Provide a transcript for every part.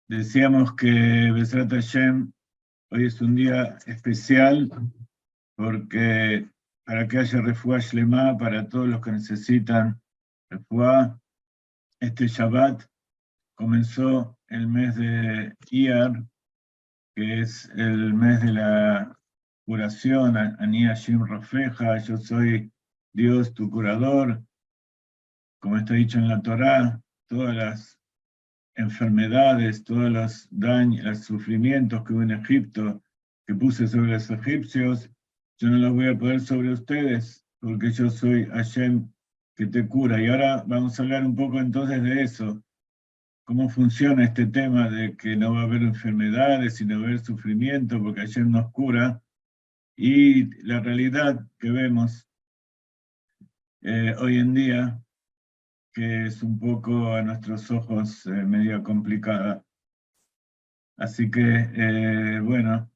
Decíamos que Besrat Hashem, hoy es un día especial porque para que haya refuá Shlema para todos los que necesitan refuá, este Shabbat comenzó el mes de Iyar, que es el mes de la curación, Ani Hashem Rofeja, yo soy Dios tu curador, como está dicho en la Torá, todas las enfermedades, todos los daños, los sufrimientos que hubo en Egipto, que puse sobre los egipcios, yo no los voy a poner sobre ustedes, porque yo soy Hashem que te cura. Y ahora vamos a hablar un poco entonces de eso, cómo funciona este tema de que no va a haber enfermedades y no va a haber sufrimiento, porque Hashem nos cura, y la realidad que vemos hoy en día, que es un poco a nuestros ojos medio complicada. Así que, bueno,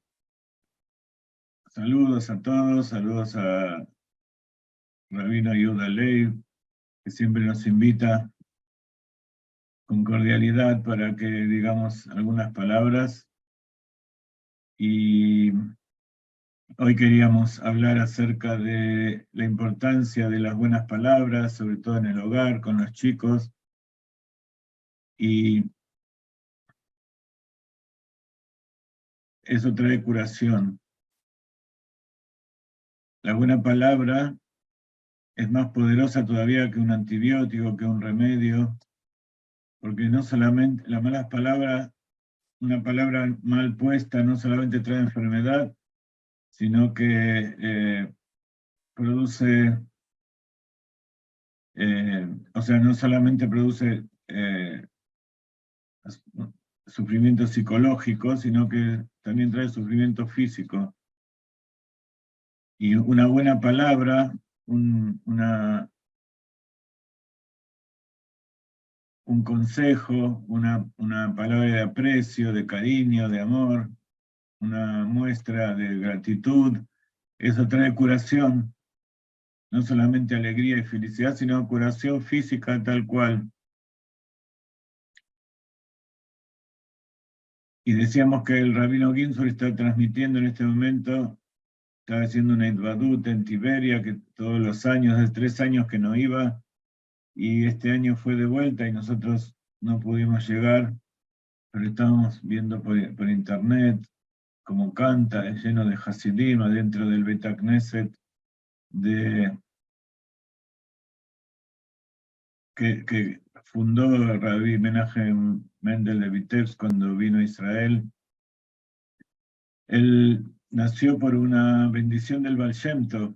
saludos a todos, saludos a Rabino Yehuda Leib, que siempre nos invita con cordialidad para que digamos algunas palabras. Y hoy queríamos hablar acerca de la importancia de las buenas palabras, sobre todo en el hogar, con los chicos. Y eso trae curación. La buena palabra es más poderosa todavía que un antibiótico, que un remedio, porque no solamente las malas palabras, una palabra mal puesta no solamente trae enfermedad, sino que produce, o sea, no solamente produce sufrimiento psicológico, sino que también trae sufrimiento físico. Y una buena palabra, un consejo, una palabra de aprecio, de cariño, de amor, una muestra de gratitud, eso trae curación, no solamente alegría y felicidad, sino curación física tal cual. Y decíamos que el Rabino Ginzur está transmitiendo en este momento, está haciendo una Idvadut en Tiberia, que todos los años, hace 3 años que no iba, y este año fue de vuelta y nosotros no pudimos llegar, pero estábamos viendo por internet cómo canta, es lleno de Hasidim adentro del Beit Knesset, que fundó el Rabbi Menachem Mendel de Vitebsk cuando vino a Israel. Él nació por una bendición del Baal Shem Tov,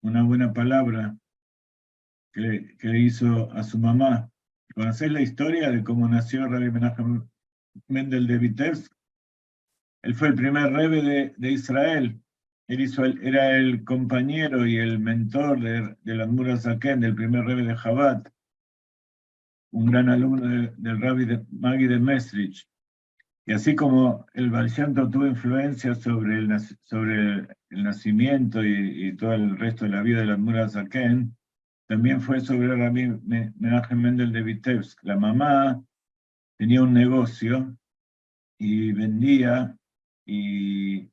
una buena palabra que le hizo a su mamá. ¿Conocés la historia de cómo nació Rabbi Menachem Mendel de Vitebsk? Él fue el primer Rebbe de Israel. Era el compañero y el mentor del Admur HaZaken, del primer Rebbe de Chabad, un gran alumno del Rabbi Maggi de Mesrich. Y así como el Baal Shem Tov tuvo influencia sobre el nacimiento y todo el resto de la vida del Admur HaZaken, también fue sobre Rabbi Menachem Mendel de Vitebsk. La mamá tenía un negocio y vendía, y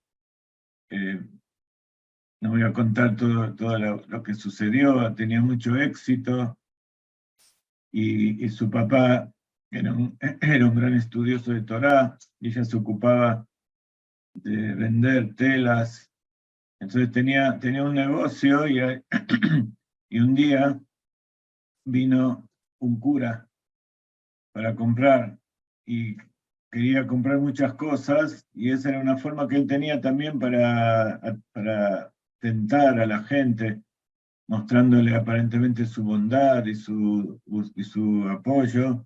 no voy a contar todo lo que sucedió, tenía mucho éxito, y su papá era un gran estudioso de Torá, y ella se ocupaba de vender telas. Entonces tenía un negocio y un día vino un cura para comprar y quería comprar muchas cosas, y esa era una forma que él tenía también para tentar a la gente, mostrándole aparentemente su bondad y su apoyo.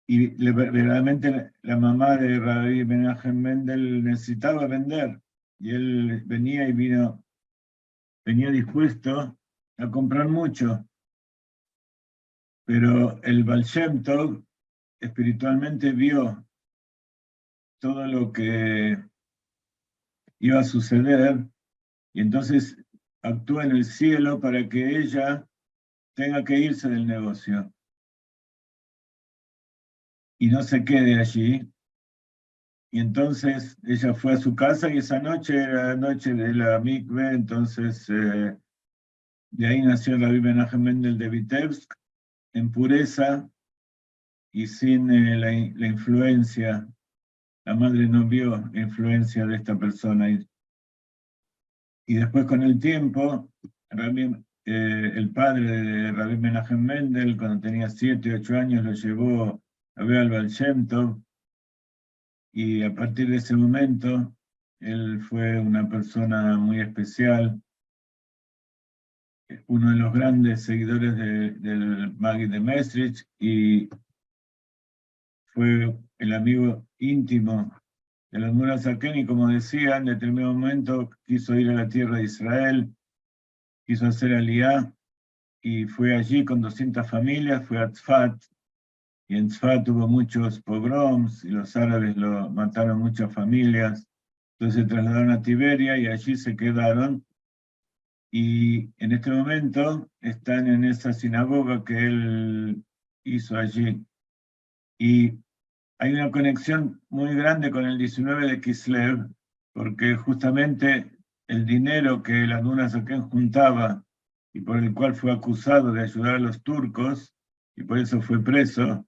Y verdaderamente la mamá de Rabbi Menachem Mendel necesitaba vender, y él venía dispuesto a comprar mucho, pero el Baal Shem Tov espiritualmente vio todo lo que iba a suceder, y entonces actúa en el cielo para que ella tenga que irse del negocio. y no se quede allí. Y entonces ella fue a su casa y esa noche era la noche de la mikve, entonces de ahí nació Rabbi Menachem Mendel de Vitebsk, en pureza y sin la influencia. La madre no vio la influencia de esta persona. Y después con el tiempo, el padre de Rabbi Menachem Mendel, cuando tenía 7, 8 años, lo llevó a ver al Baal Shem Tov, y a partir de ese momento, él fue una persona muy especial, uno de los grandes seguidores del Maggid de Mesrich, y fue el amigo íntimo de los Admor HaZaken, y como decía, en determinado momento quiso ir a la tierra de Israel, quiso hacer aliyá, y fue allí con 200 familias, fue a Tzfat, y en Tzfat hubo muchos pogroms, y los árabes lo mataron muchas familias, entonces se trasladaron a Tiberia, y allí se quedaron, y en este momento están en esa sinagoga que él hizo allí. Y hay una conexión muy grande con el 19 de Kislev, porque justamente el dinero que el Admor HaZaken juntaba y por el cual fue acusado de ayudar a los turcos, y por eso fue preso,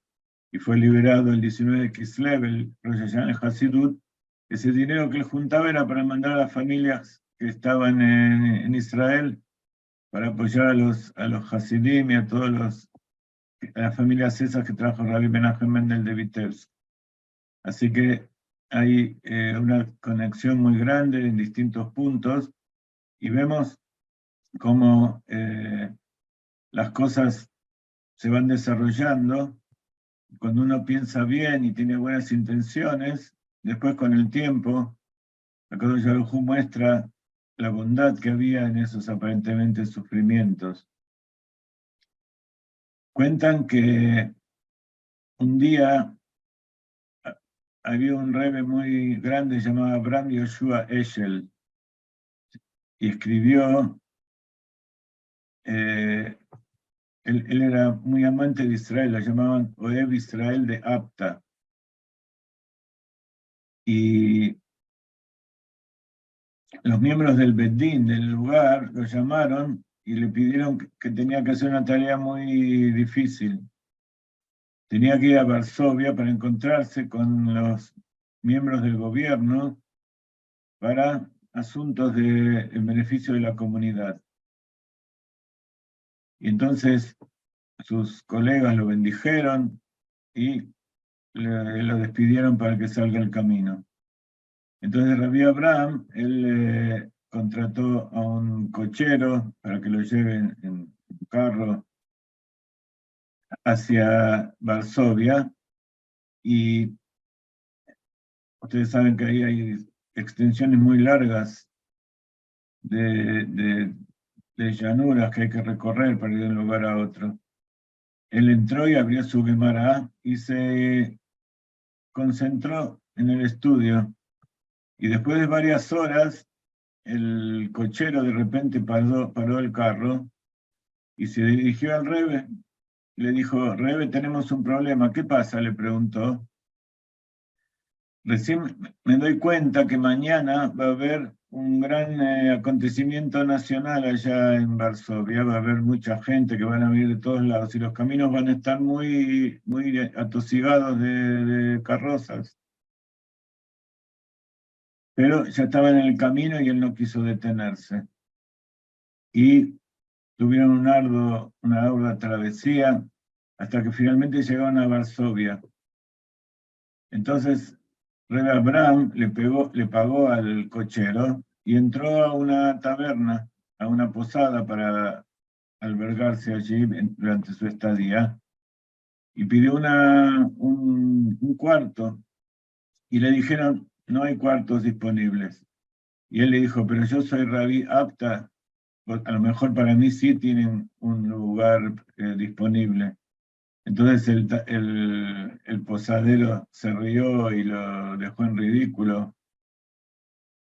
y fue liberado el 19 de Kislev, el Rosh Hashanah Hasidut, ese dinero que él juntaba era para mandar a las familias que estaban en Israel, para apoyar a los Hasidim y a las familias esas que trajo Rabbi Menachem Mendel de Vitebsk. Así que hay una conexión muy grande en distintos puntos, y vemos cómo las cosas se van desarrollando. Cuando uno piensa bien y tiene buenas intenciones, después con el tiempo, HaKadosh Baruj Hu muestra la bondad que había en esos aparentemente sufrimientos. Cuentan que un día había un rebbe muy grande llamado Abraham Yoshua Eshel, y escribió, él era muy amante de Israel, lo llamaban Oev Israel de Apta, y los miembros del Bedín del lugar lo llamaron y le pidieron que tenía que hacer una tarea muy difícil. Tenía que ir a Varsovia para encontrarse con los miembros del gobierno para asuntos en beneficio de la comunidad. Y entonces sus colegas lo bendijeron y lo despidieron para que salga al camino. Entonces Rabbi Abraham, él contrató a un cochero para que lo lleve en un carro hacia Varsovia, y ustedes saben que ahí hay extensiones muy largas de llanuras que hay que recorrer para ir de un lugar a otro. Él entró y abrió su Gemara y se concentró en el estudio, y después de varias horas el cochero de repente paró el carro y se dirigió al Rebbe. Le dijo: Rebbe, tenemos un problema. ¿Qué pasa?, le preguntó. Recién me doy cuenta que mañana va a haber un gran acontecimiento nacional allá en Varsovia. Va a haber mucha gente que van a venir de todos lados y los caminos van a estar muy, muy atosigados de carrozas. Pero ya estaba en el camino y él no quiso detenerse. Y tuvieron una ardua travesía hasta que finalmente llegaron a Varsovia. Entonces Rebbe Abraham le pagó al cochero y entró a una taberna, a una posada, para albergarse allí durante su estadía, y pidió un cuarto, y le dijeron: no hay cuartos disponibles. Y él le dijo: pero yo soy Rabí Apta, a lo mejor para mí sí tienen un lugar disponible. Entonces el posadero se rió y lo dejó en ridículo,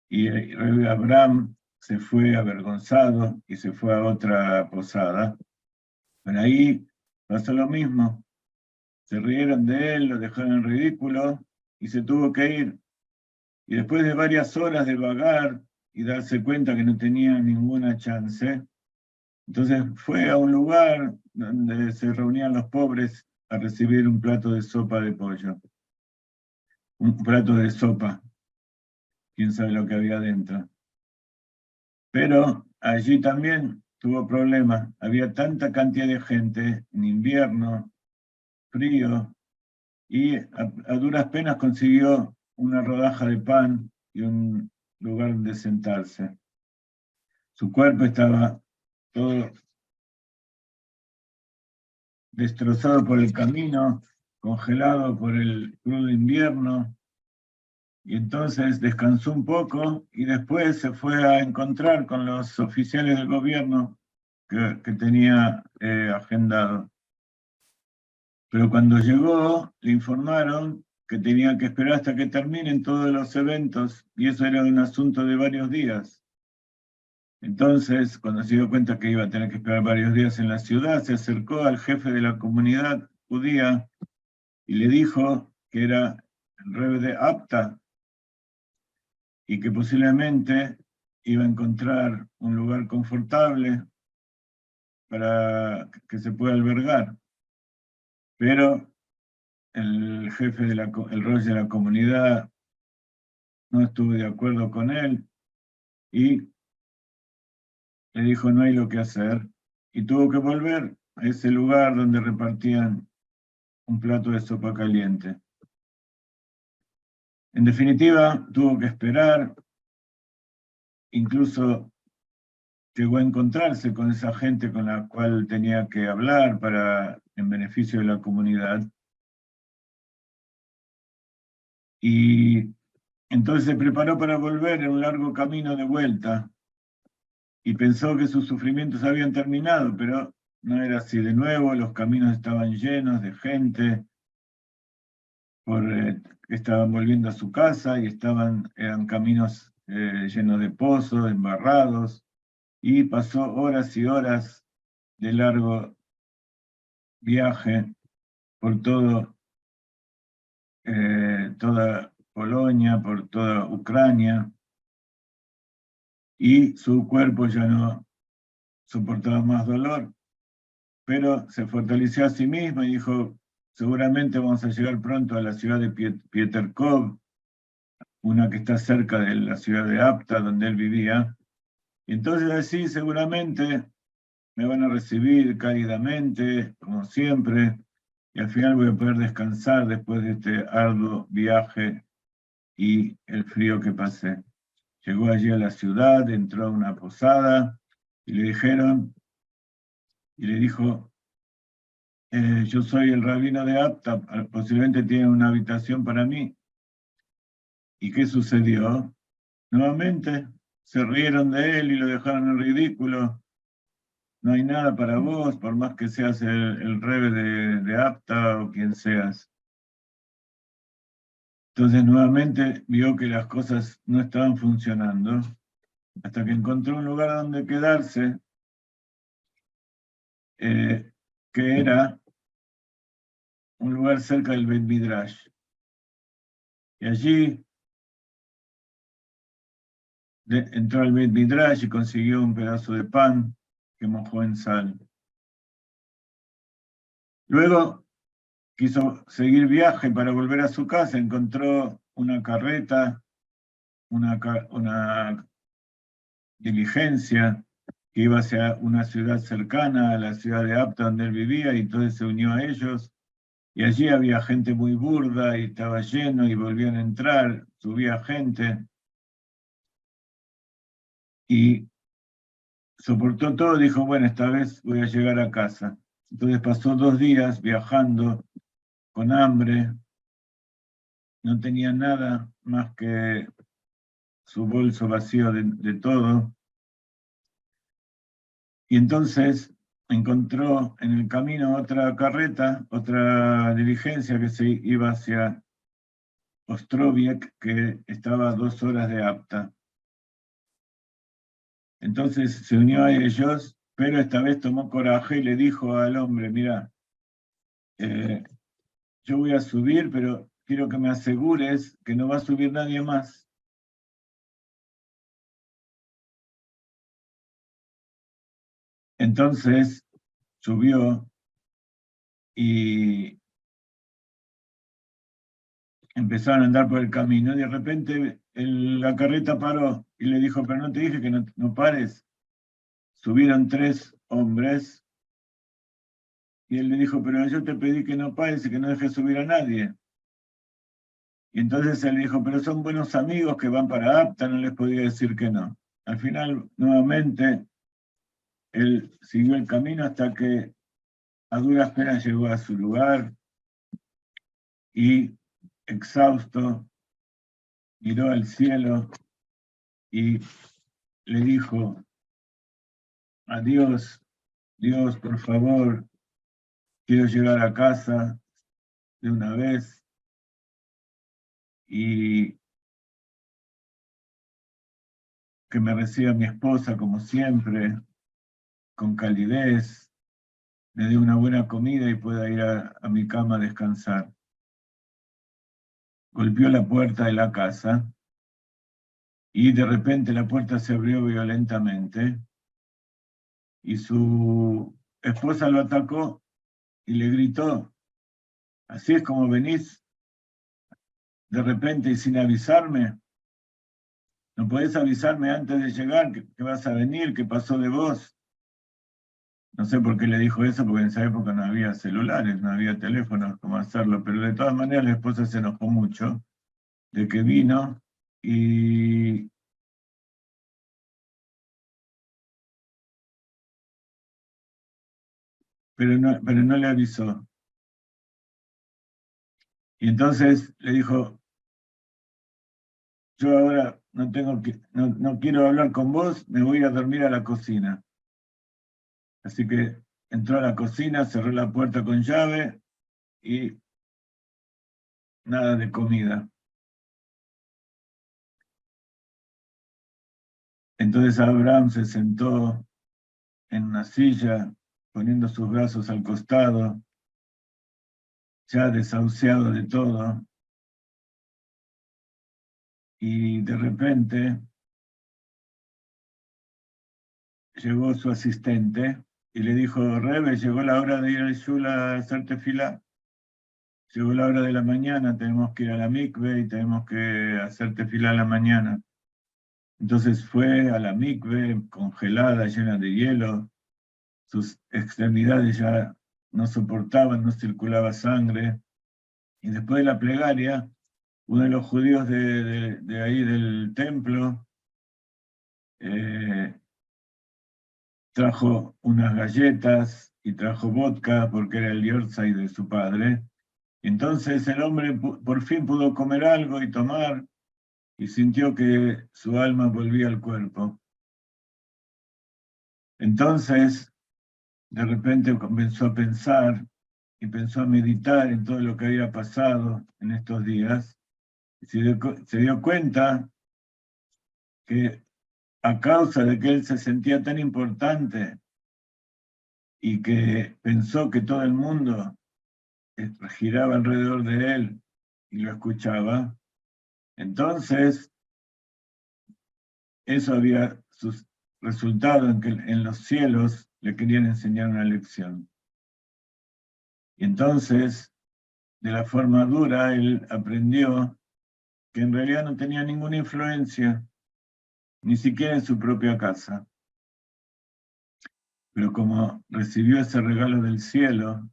y Rebbe Abraham se fue avergonzado y se fue a otra posada. Pero ahí pasó lo mismo. se rieron de él, lo dejaron en ridículo y se tuvo que ir. Y después de varias horas de vagar y darse cuenta que no tenía ninguna chance, entonces fue a un lugar donde se reunían los pobres a recibir un plato de sopa de pollo. Un plato de sopa, quién sabe lo que había dentro. Pero allí también tuvo problemas. Había tanta cantidad de gente en invierno, frío, y a duras penas consiguió una rodaja de pan y un lugar donde sentarse. Su cuerpo estaba todo destrozado por el camino, congelado por el crudo invierno, y entonces descansó un poco y después se fue a encontrar con los oficiales del gobierno que tenía agendado. Pero cuando llegó, le informaron que tenía que esperar hasta que terminen todos los eventos, y eso era un asunto de varios días. Entonces, cuando se dio cuenta que iba a tener que esperar varios días en la ciudad, se acercó al jefe de la comunidad judía y le dijo que era el Rebbe de Apta y que posiblemente iba a encontrar un lugar confortable para que se pueda albergar. Pero el jefe el Rosh de la comunidad no estuvo de acuerdo con él y le dijo no hay lo que hacer y tuvo que volver a ese lugar donde repartían un plato de sopa caliente. En definitiva, tuvo que esperar, incluso llegó a encontrarse con esa gente con la cual tenía que hablar en beneficio de la comunidad. Y entonces se preparó para volver en un largo camino de vuelta y pensó que sus sufrimientos habían terminado, pero no era así. De nuevo, los caminos estaban llenos de gente que estaban volviendo a su casa y eran caminos llenos de pozos, embarrados, y pasó horas y horas de largo viaje por toda Polonia, por toda Ucrania, y su cuerpo ya no soportaba más dolor, pero se fortaleció a sí mismo y dijo, seguramente vamos a llegar pronto a la ciudad de Pieterkov, una que está cerca de la ciudad de Apta, donde él vivía. Y entonces así seguramente me van a recibir cálidamente, como siempre, y al final voy a poder descansar después de este arduo viaje y el frío que pasé. Llegó allí a la ciudad, entró a una posada y le dijo, yo soy el rabino de Apta, posiblemente tiene una habitación para mí. ¿Y qué sucedió? Nuevamente se rieron de él y lo dejaron en ridículo. No hay nada para vos, por más que seas el Rebbe de Apta o quien seas. Entonces nuevamente vio que las cosas no estaban funcionando, hasta que encontró un lugar donde quedarse, que era un lugar cerca del Beit Midrash. Y allí entró al Beit Midrash y consiguió un pedazo de pan que mojó en sal. Luego quiso seguir viaje para volver a su casa, encontró una carreta, una diligencia que iba hacia una ciudad cercana a la ciudad de Apta donde él vivía, y entonces se unió a ellos, y allí había gente muy burda y estaba lleno y volvían a entrar, subía gente, y soportó todo, dijo, bueno, esta vez voy a llegar a casa. Entonces pasó 2 días viajando con hambre, no tenía nada más que su bolso vacío de todo, y entonces encontró en el camino otra carreta, otra diligencia que se iba hacia Ostroviec, que estaba a 2 horas de Apta. Entonces se unió a ellos, pero esta vez tomó coraje y le dijo al hombre, mira, yo voy a subir, pero quiero que me asegures que no va a subir nadie más. Entonces subió y empezaron a andar por el camino, y de repente la carreta paró y le dijo, pero no te dije que no pares. Subieron 3 hombres y él le dijo, pero yo te pedí que no pares y que no dejes subir a nadie. Y entonces él dijo, pero son buenos amigos que van para Apta, no les podía decir que no. Al final, nuevamente, él siguió el camino hasta que a duras penas llegó a su lugar y, exhausto, miró al cielo y le dijo, adiós, Dios, por favor, quiero llegar a casa de una vez y que me reciba mi esposa como siempre, con calidez, me dé una buena comida y pueda ir a mi cama a descansar. Golpeó la puerta de la casa y de repente la puerta se abrió violentamente y su esposa lo atacó y le gritó, así es como venís de repente y sin avisarme. ¿No podés avisarme antes de llegar que vas a venir, que pasó de vos? No sé por qué le dijo eso, porque en esa época no había celulares, no había teléfonos, cómo hacerlo, pero de todas maneras la esposa se enojó mucho de que vino y pero no le avisó. Y entonces le dijo, yo ahora no quiero hablar con vos, me voy a dormir a la cocina. Así que entró a la cocina, cerró la puerta con llave y nada de comida. Entonces Abraham se sentó en una silla, poniendo sus brazos al costado, ya desahuciado de todo, y de repente llegó su asistente y le dijo, Rebe, llegó la hora de ir al shul a hacer tefilá. Llegó la hora de la mañana, tenemos que ir a la mikve y tenemos que hacer tefilá a la mañana. Entonces fue a la mikve congelada, llena de hielo, sus extremidades ya no soportaban, no circulaba sangre. Y después de la plegaria, uno de los judíos de ahí del templo eh, trajo unas galletas y trajo vodka porque era el yortzai de su padre. Entonces el hombre por fin pudo comer algo y tomar y sintió que su alma volvía al cuerpo. Entonces, de repente comenzó a pensar y pensó a meditar en todo lo que había pasado en estos días. Y se dio cuenta que a causa de que él se sentía tan importante y que pensó que todo el mundo giraba alrededor de él y lo escuchaba, entonces eso había resultado en que en los cielos le querían enseñar una lección. Y entonces, de la forma dura, él aprendió que en realidad no tenía ninguna influencia, ni siquiera en su propia casa. Pero como recibió ese regalo del cielo,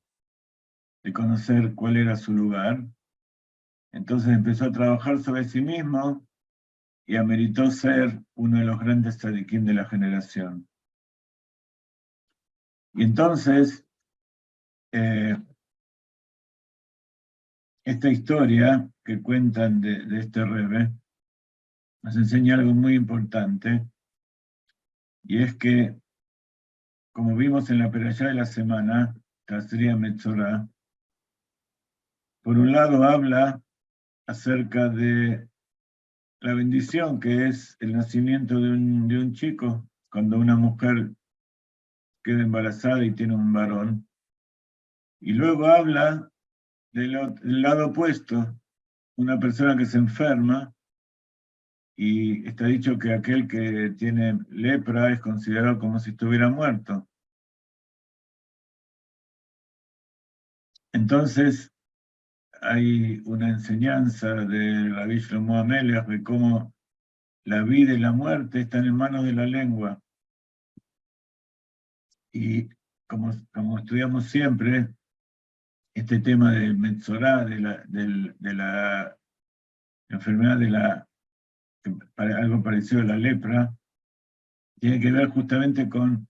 de conocer cuál era su lugar, entonces empezó a trabajar sobre sí mismo y ameritó ser uno de los grandes tzadikim de la generación. Y entonces, esta historia que cuentan de este Rebbe nos enseña algo muy importante, y es que, como vimos en la perashá de la semana, Tazria Metzorah, por un lado habla acerca de la bendición que es el nacimiento de un chico, cuando una mujer queda embarazada y tiene un varón, y luego habla del lado opuesto, una persona que se enferma, y está dicho que aquel que tiene lepra es considerado como si estuviera muerto. Entonces, hay una enseñanza de Rabbi Shlomo Amelech de cómo la vida y la muerte están en manos de la lengua. Y como estudiamos siempre, este tema del Metzorá, de la enfermedad algo parecido a la lepra, tiene que ver justamente con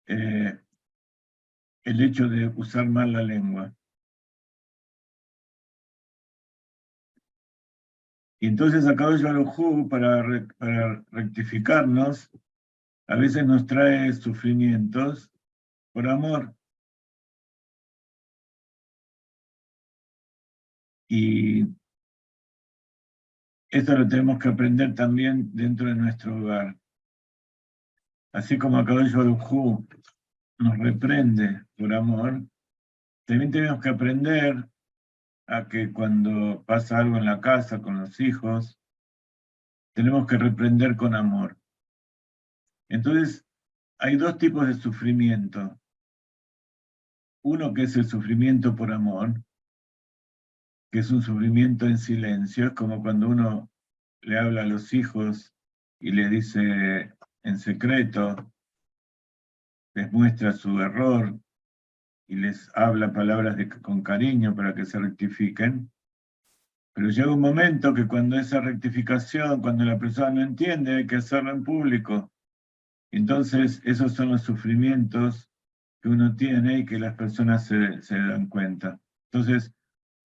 el hecho de usar mal la lengua. Y entonces Akadosh Baruj Hu, para rectificarnos, a veces nos trae sufrimientos por amor. Y esto lo tenemos que aprender también dentro de nuestro hogar. Así como Akadosh Baruj Hu nos reprende por amor, también tenemos que aprender a que cuando pasa algo en la casa con los hijos, tenemos que reprender con amor. Entonces, hay dos tipos de sufrimiento. Uno que es el sufrimiento por amor, que es un sufrimiento en silencio, es como cuando uno le habla a los hijos y le dice en secreto, les muestra su error y les habla palabras con cariño para que se rectifiquen. Pero llega un momento que cuando esa rectificación, cuando la persona no entiende, hay que hacerlo en público. Entonces, esos son los sufrimientos que uno tiene y que las personas se dan cuenta. Entonces,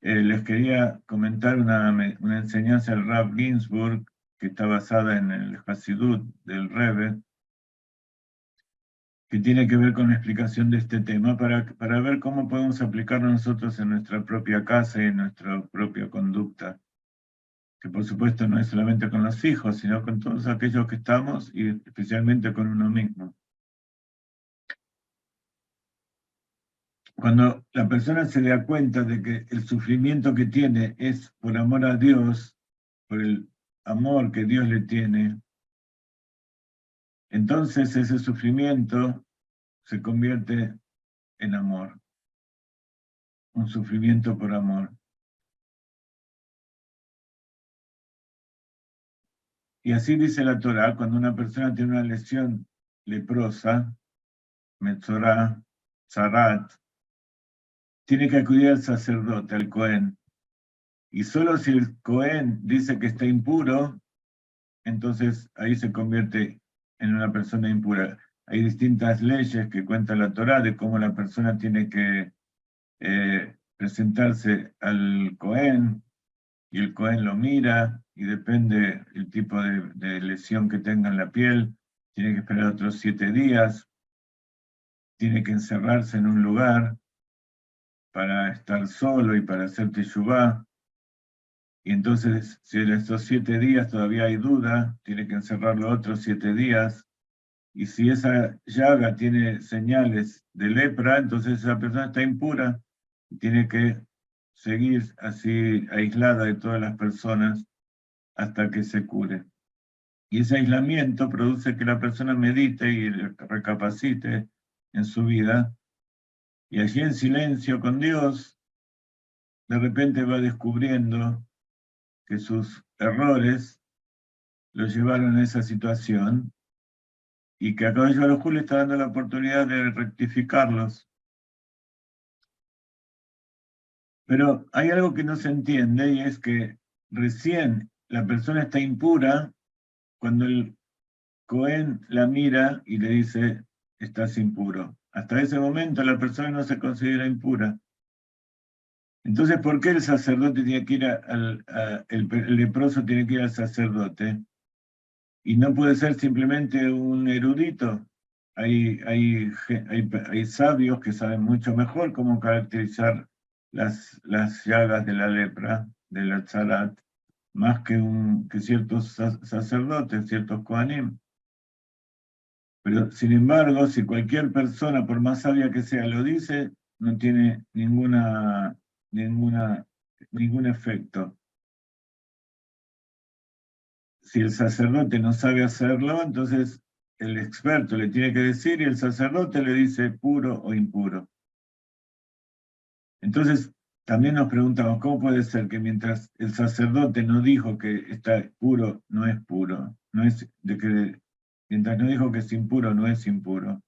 les quería comentar una enseñanza del Rav Ginsburg, que está basada en el Hasidut del Rebbe, que tiene que ver con la explicación de este tema, para ver cómo podemos aplicarlo nosotros en nuestra propia casa y en nuestra propia conducta, que por supuesto no es solamente con los hijos, sino con todos aquellos que estamos y especialmente con uno mismo. Cuando la persona se da cuenta de que el sufrimiento que tiene es por amor a Dios, por el amor que Dios le tiene, entonces ese sufrimiento se convierte en amor, un sufrimiento por amor. Y así dice la Torá, cuando una persona tiene una lesión leprosa, metzorá, zarat, tiene que acudir al sacerdote, al Cohen. Y solo si el Cohen dice que está impuro, entonces ahí se convierte en una persona impura. Hay distintas leyes que cuenta la Torá de cómo la persona tiene que presentarse al Cohen, y el Cohen lo mira, y depende el tipo de lesión que tenga en la piel, tiene que esperar otros 7 días, tiene que encerrarse en un lugar para estar solo y para hacer teshuvá. Y entonces, si en estos 7 días todavía hay duda, tiene que encerrarlo otros 7 días. Y si esa llaga tiene señales de lepra, entonces esa persona está impura y tiene que seguir así aislada de todas las personas hasta que se cure. Y ese aislamiento produce que la persona medite y recapacite en su vida. Y allí en silencio con Dios, de repente va descubriendo que sus errores lo llevaron a esa situación y que a Akadosh Baruj Hu le está dando la oportunidad de rectificarlos. Pero hay algo que no se entiende y es que recién la persona está impura cuando el Cohen la mira y le dice, estás impuro. Hasta ese momento la persona no se considera impura. Entonces, ¿por qué el sacerdote tiene que ir el leproso tiene que ir al sacerdote? Y no puede ser simplemente un erudito. Hay sabios que saben mucho mejor cómo caracterizar las llagas de la lepra, de la tzarat, más que ciertos sacerdotes, ciertos kohanim. Pero, sin embargo, si cualquier persona, por más sabia que sea, lo dice, no tiene ninguna ningún efecto. Si el sacerdote no sabe hacerlo, entonces el experto le tiene que decir y el sacerdote le dice puro o impuro. Entonces, también nos preguntamos, ¿cómo puede ser que mientras el sacerdote no dijo que está puro, no es puro? Mientras no dijo que es impuro, no es impuro.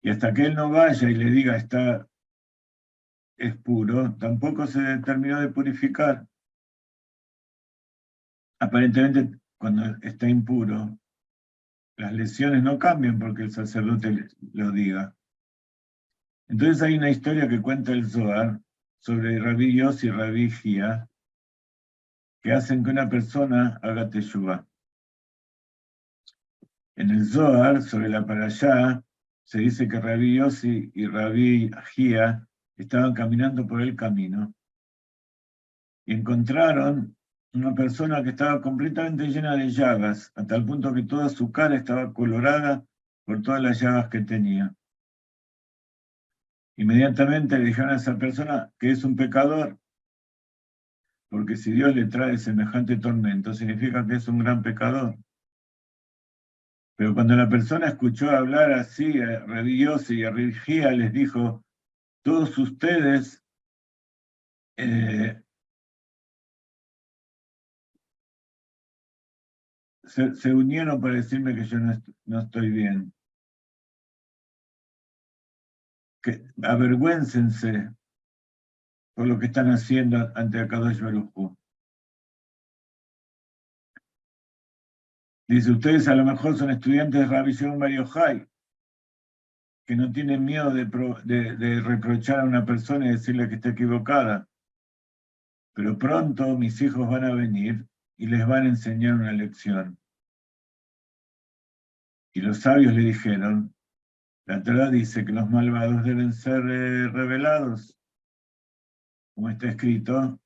Y hasta que él no vaya y le diga es puro, tampoco se terminó de purificar. Aparentemente, cuando está impuro, las lesiones no cambian porque el sacerdote lo diga. Entonces hay una historia que cuenta el Zohar sobre Rabí Yossi y Rabí Gia, que hacen que una persona haga teshuvá. En el Zohar, sobre la Parashá, se dice que Rabí Yossi y Rabí Gia estaban caminando por el camino y encontraron una persona que estaba completamente llena de llagas, a tal punto que toda su cara estaba colorada por todas las llagas que tenía. Inmediatamente le dijeron a esa persona que es un pecador, porque si Dios le trae semejante tormento, significa que es un gran pecador. Pero cuando la persona escuchó hablar así a Rabí Yossi y a Rabí Gia, les dijo, todos ustedes se unieron para decirme que yo no estoy bien. Que avergüéncense por lo que están haciendo ante Akadosh Baruj Hu. Dice, ustedes a lo mejor son estudiantes de Rabbi Shimon Bar Yochai, que no tienen miedo de reprochar a una persona y decirle que está equivocada. Pero pronto mis hijos van a venir y les van a enseñar una lección. Y los sabios le dijeron, la Torá dice que los malvados deben ser revelados, como está escrito,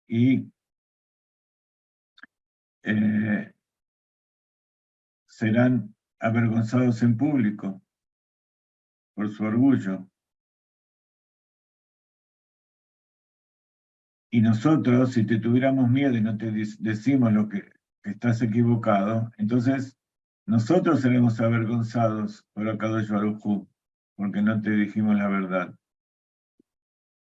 y serán avergonzados en público por su orgullo. Y nosotros, si te tuviéramos miedo y no te decimos lo que estás equivocado, entonces nosotros seremos avergonzados por Akadosh Baruj Hu, porque no te dijimos la verdad.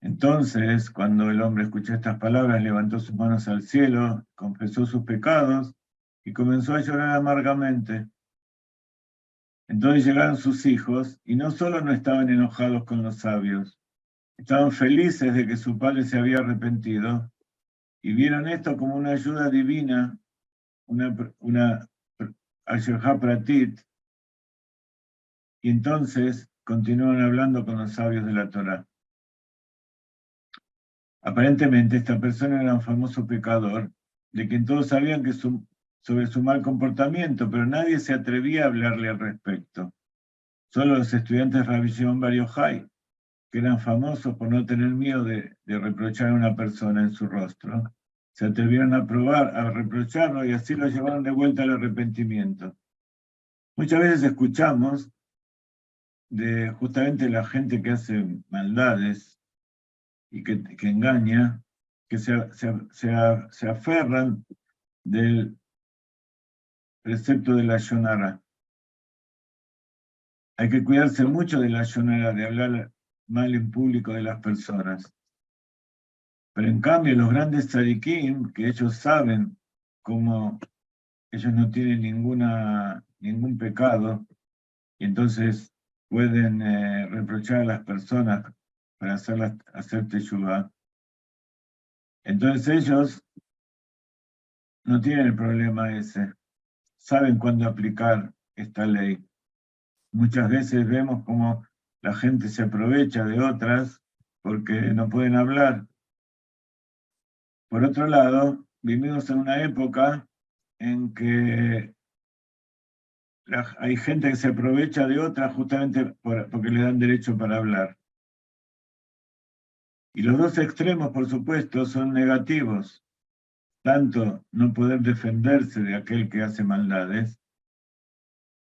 Entonces, cuando el hombre escuchó estas palabras, levantó sus manos al cielo, confesó sus pecados y comenzó a llorar amargamente. Entonces llegaron sus hijos y no solo no estaban enojados con los sabios, estaban felices de que su padre se había arrepentido y vieron esto como una ayuda divina, una Ashirha Pratit, y entonces continúan hablando con los sabios de la Torá. Aparentemente esta persona era un famoso pecador, de quien todos sabían sobre su mal comportamiento, pero nadie se atrevía a hablarle al respecto. Solo los estudiantes de Rabbi Shimon Bar Yochai, que eran famosos por no tener miedo de reprochar a una persona en su rostro, se atrevieron a reprocharlo y así lo llevaron de vuelta al arrepentimiento. Muchas veces escuchamos de justamente la gente que hace maldades y que engaña, que se aferran del precepto de la Shonara. Hay que cuidarse mucho de la Shonara, de hablar mal en público de las personas. Pero en cambio los grandes tzadikim, que ellos saben cómo ellos no tienen ningún pecado, y entonces pueden reprochar a las personas para hacer teshuvá. Entonces ellos no tienen el problema ese, saben cuándo aplicar esta ley. Muchas veces vemos cómo la gente se aprovecha de otras porque no pueden hablar. Por otro lado, vivimos en una época en que hay gente que se aprovecha de otras justamente porque le dan derecho para hablar. Y los dos extremos, por supuesto, son negativos. Tanto no poder defenderse de aquel que hace maldades,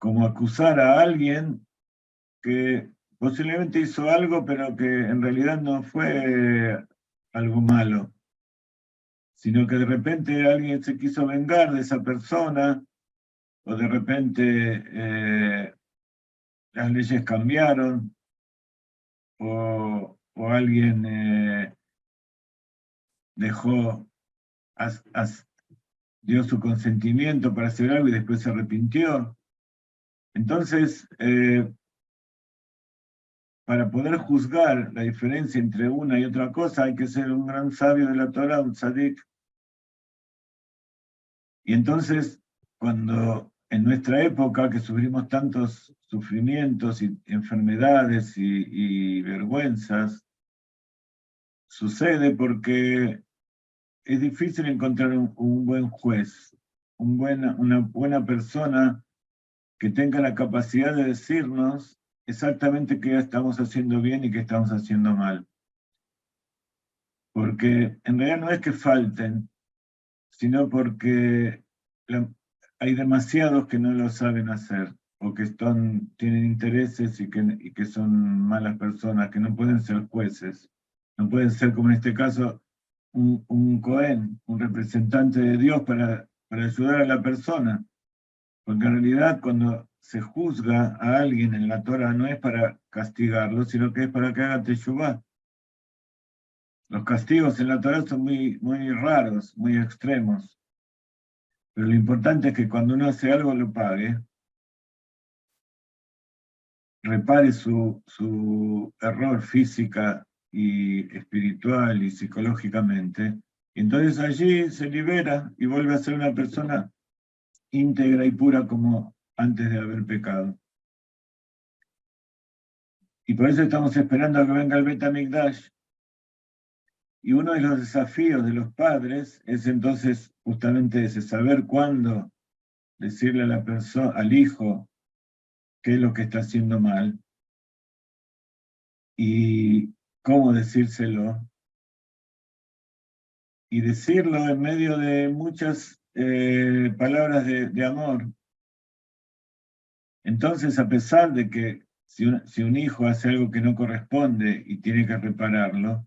como acusar a alguien que posiblemente hizo algo, pero que en realidad no fue algo malo, sino que de repente alguien se quiso vengar de esa persona, o de repente las leyes cambiaron, o alguien dejó, dio su consentimiento para hacer algo y después se arrepintió. Entonces, para poder juzgar la diferencia entre una y otra cosa, hay que ser un gran sabio de la Torah, un tzadik. Y entonces, cuando en nuestra época, que sufrimos tantos sufrimientos y enfermedades y vergüenzas, sucede porque es difícil encontrar un buen juez, una buena persona que tenga la capacidad de decirnos exactamente qué estamos haciendo bien y qué estamos haciendo mal. Porque en realidad no es que falten, sino porque hay demasiados que no lo saben hacer, o que tienen intereses y que son malas personas, que no pueden ser jueces, no pueden ser, como en este caso, un Cohen, un representante de Dios para ayudar a la persona. Porque en realidad cuando se juzga a alguien en la Torah no es para castigarlo, sino que es para que haga teshuvá. Los castigos en la Torah son muy, muy raros, muy extremos. Pero lo importante es que cuando uno hace algo lo pague, repare su error física y espiritual y psicológicamente, y entonces allí se libera y vuelve a ser una persona íntegra y pura como antes de haber pecado. Y por eso estamos esperando a que venga el Bet HaMikdash. Y uno de los desafíos de los padres es entonces justamente ese, saber cuándo decirle a la persona, al hijo, qué es lo que está haciendo mal y cómo decírselo. Y decirlo en medio de muchas palabras de amor. Entonces, a pesar de que si un hijo hace algo que no corresponde y tiene que repararlo,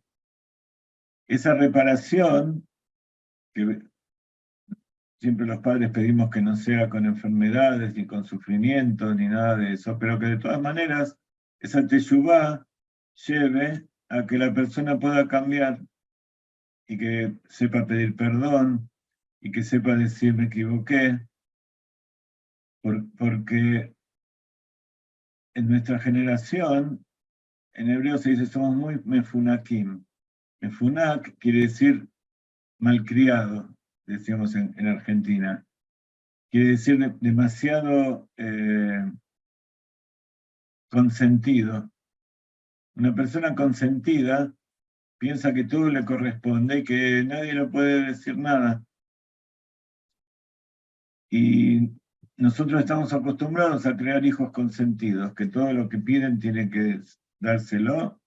esa reparación, que siempre los padres pedimos que no sea con enfermedades, ni con sufrimientos, ni nada de eso, pero que de todas maneras esa teshuvá lleve a que la persona pueda cambiar y que sepa pedir perdón y que sepa decir me equivoqué, porque en nuestra generación, en hebreo se dice somos muy mefunakim. Mefunak quiere decir malcriado, decíamos en Argentina. Quiere decir demasiado consentido. Una persona consentida piensa que todo le corresponde y que nadie le puede decir nada. Y nosotros estamos acostumbrados a crear hijos consentidos, que todo lo que piden tiene que dárselo,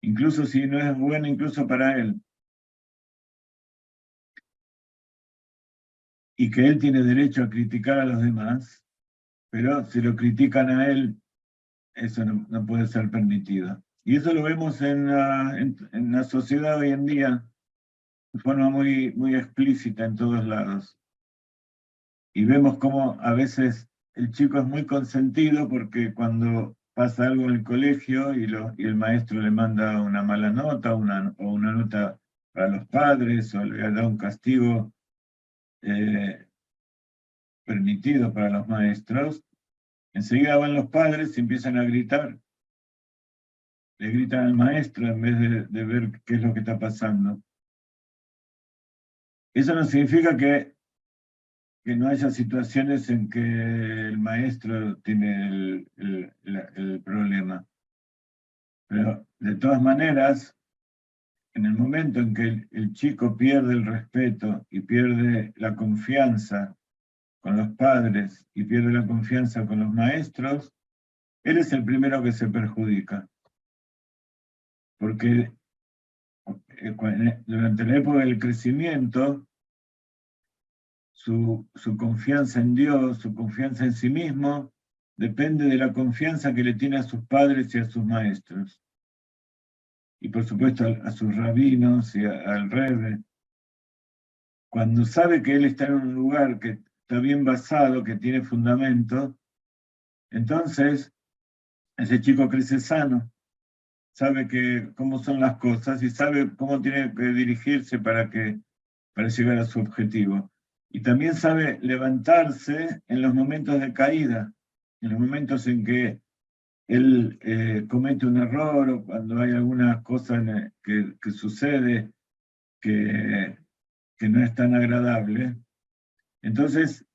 incluso si no es bueno, incluso para él. Y que él tiene derecho a criticar a los demás, pero si lo critican a él, eso no puede ser permitido. Y eso lo vemos en la sociedad hoy en día de forma muy, muy explícita en todos lados. Y vemos cómo a veces el chico es muy consentido porque cuando pasa algo en el colegio y el maestro le manda una mala nota o una nota para los padres o le da un castigo permitido para los maestros, enseguida van los padres y empiezan a gritar. Le gritan al maestro en vez de ver qué es lo que está pasando. Eso no significa que no haya situaciones en que el maestro tiene el problema. Pero de todas maneras, en el momento en que el chico pierde el respeto y pierde la confianza con los padres y pierde la confianza con los maestros, él es el primero que se perjudica. Porque durante la época del crecimiento, su confianza en Dios, su confianza en sí mismo, depende de la confianza que le tiene a sus padres y a sus maestros. y por supuesto a sus rabinos y al Rebbe. Cuando sabe que él está en un lugar que está bien basado, que tiene fundamento, entonces ese chico crece sano, sabe cómo son las cosas y sabe cómo tiene que dirigirse para llegar a su objetivo. Y también sabe levantarse en los momentos de caída, en los momentos en que él comete un error o cuando hay alguna cosa que sucede que no es tan agradable. Entonces,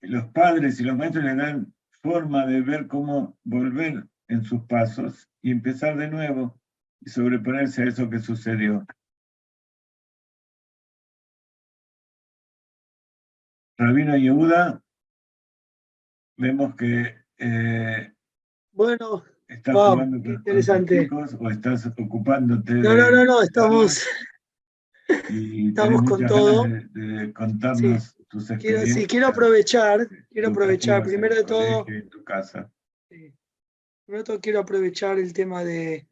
los padres y los maestros le dan forma de ver cómo volver en sus pasos y empezar de nuevo y sobreponerse a eso que sucedió. Rabino Yehuda, vemos que bueno, estás wow, jugando qué con tus interesante. chicos o estás ocupándote No, de estamos, darles y tenés estamos con muchas ganas todo. de Sí, contarnos tus quiero experiencias aprovechar, educativas en el colegio y en tu casa. primero de todo quiero aprovechar el tema de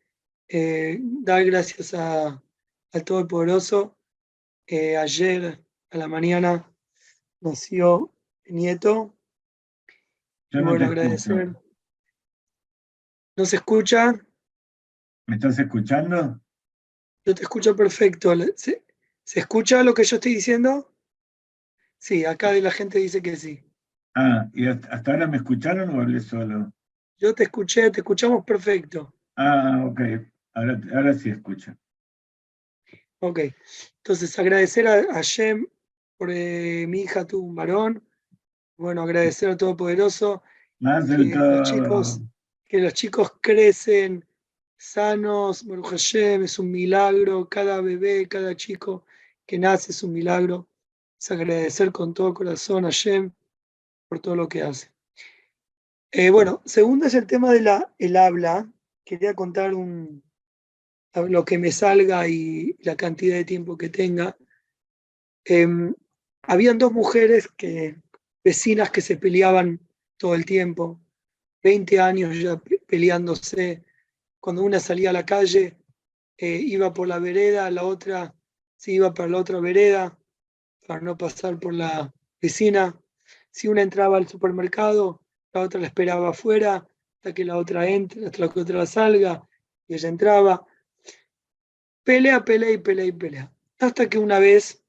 dar gracias al Todopoderoso. Ayer a la mañana nació mi nieto Yo y no te bueno, escucho. agradecer. ¿No se escucha? ¿Me estás escuchando? Yo te escucho perfecto. ¿Se escucha lo que yo estoy diciendo? Sí, acá la gente dice que sí. Ah, ¿y hasta ahora me escucharon o hablé solo? Yo te escuché, te escuchamos perfecto. Ah, ok. Ahora sí escucho. Ok, entonces agradecer a Shem por mi hija tuvo un varón. Bueno, agradecer al Todopoderoso Más del que todo. los chicos crecen sanos. Baruch Hashem, es un milagro. Cada bebé, cada chico que nace es un milagro. Es agradecer con todo corazón a Shem por todo lo que hace. Bueno, segundo es el tema de el habla. Quería contar lo que me salga y la cantidad de tiempo que tenga. Habían dos mujeres vecinas que se peleaban todo el tiempo, 20 años ya peleándose. Cuando una salía a la calle, iba por la vereda, la otra se iba para la otra vereda para no pasar por la vecina. Si una entraba al supermercado, la otra la esperaba afuera hasta que la otra entre, hasta que la otra salga, y ella entraba. Pelea. Hasta que una vez,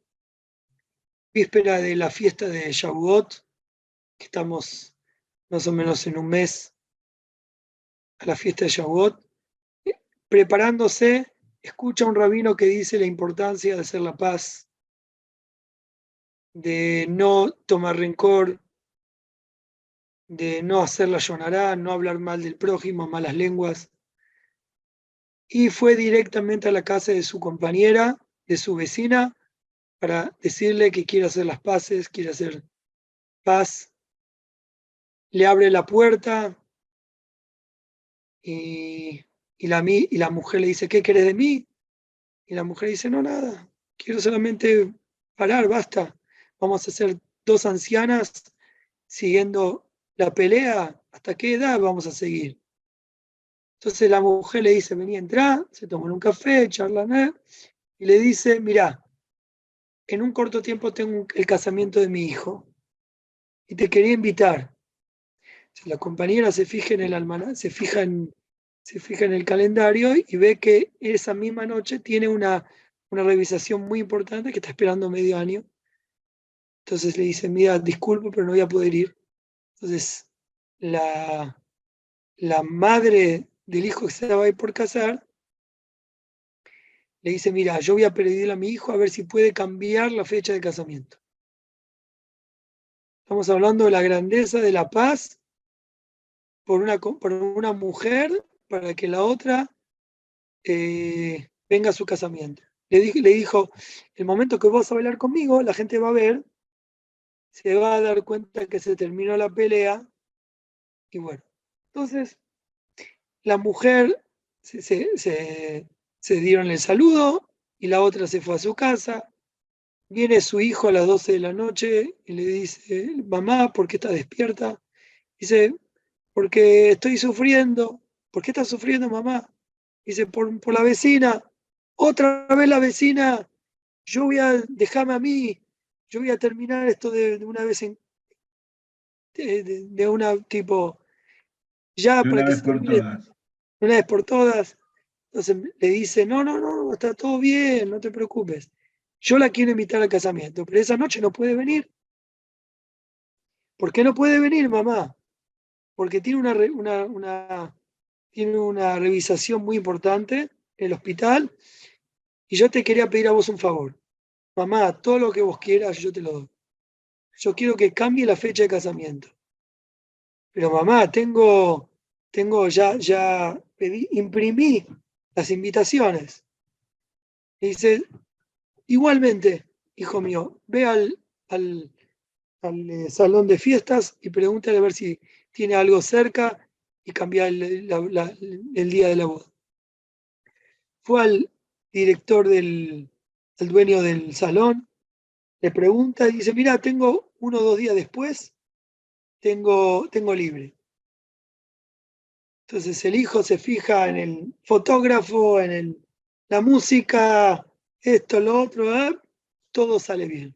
víspera de la fiesta de Shavuot, que estamos más o menos en un mes a la fiesta de Shavuot, preparándose, escucha a un rabino que dice la importancia de hacer la paz, de no tomar rencor, de no hacer la yonará, no hablar mal del prójimo, malas lenguas. Y fue directamente a la casa de su compañera, de su vecina, para decirle que quiere hacer las paces, quiere hacer paz. Le abre la puerta y, y la mujer le dice, ¿qué querés de mí? Y la mujer dice, no, nada, quiero solamente parar, basta. Vamos a ser dos ancianas siguiendo la pelea. ¿Hasta qué edad vamos a seguir? Entonces la mujer le dice, vení, entrá, se toman un café, charlan, y le dice, mirá, en un corto tiempo tengo el casamiento de mi hijo y te quería invitar. Si la compañera se fija en el se fija en el calendario y ve que esa misma noche tiene una revisación muy importante que está esperando medio año. Entonces le dice, mira, disculpo, pero no voy a poder ir. Entonces la, la madre del hijo que se va a ir por casar le dice, mira, yo voy a pedirle a mi hijo a ver si puede cambiar la fecha de casamiento. Estamos hablando de la grandeza de la paz por una mujer para que la otra venga a su casamiento. Le dijo, el momento que vos vas a bailar conmigo, la gente va a ver, se va a dar cuenta que se terminó la pelea, y bueno, entonces la mujer se dieron el saludo y la otra se fue a su casa. Viene su hijo a las 12 de la noche y le dice, mamá, ¿por qué estás despierta? Dice, porque estoy sufriendo. ¿Por qué estás sufriendo, mamá? Dice, por la vecina, otra vez la vecina, déjame a mí, yo voy a terminar esto de una vez de una tipo, ya De para una que vez se por termine todas. de una vez por todas. Entonces le dice, no, no, no, está todo bien, no te preocupes. Yo la quiero invitar al casamiento, pero esa noche no puede venir. ¿Por qué no puede venir, mamá? Porque tiene tiene una revisación muy importante en el hospital y yo te quería pedir a vos un favor. Mamá, todo lo que vos quieras, yo te lo doy. Yo quiero que cambie la fecha de casamiento. Pero mamá, imprimí las invitaciones. Y dice, igualmente, hijo mío, ve al salón de fiestas y pregúntale a ver si tiene algo cerca y cambia el día de la boda. Fue al director al dueño del salón, le pregunta y dice, mira, tengo 1 o 2 días después, tengo libre. Entonces el hijo se fija en el fotógrafo, la música, esto, lo otro, todo sale bien.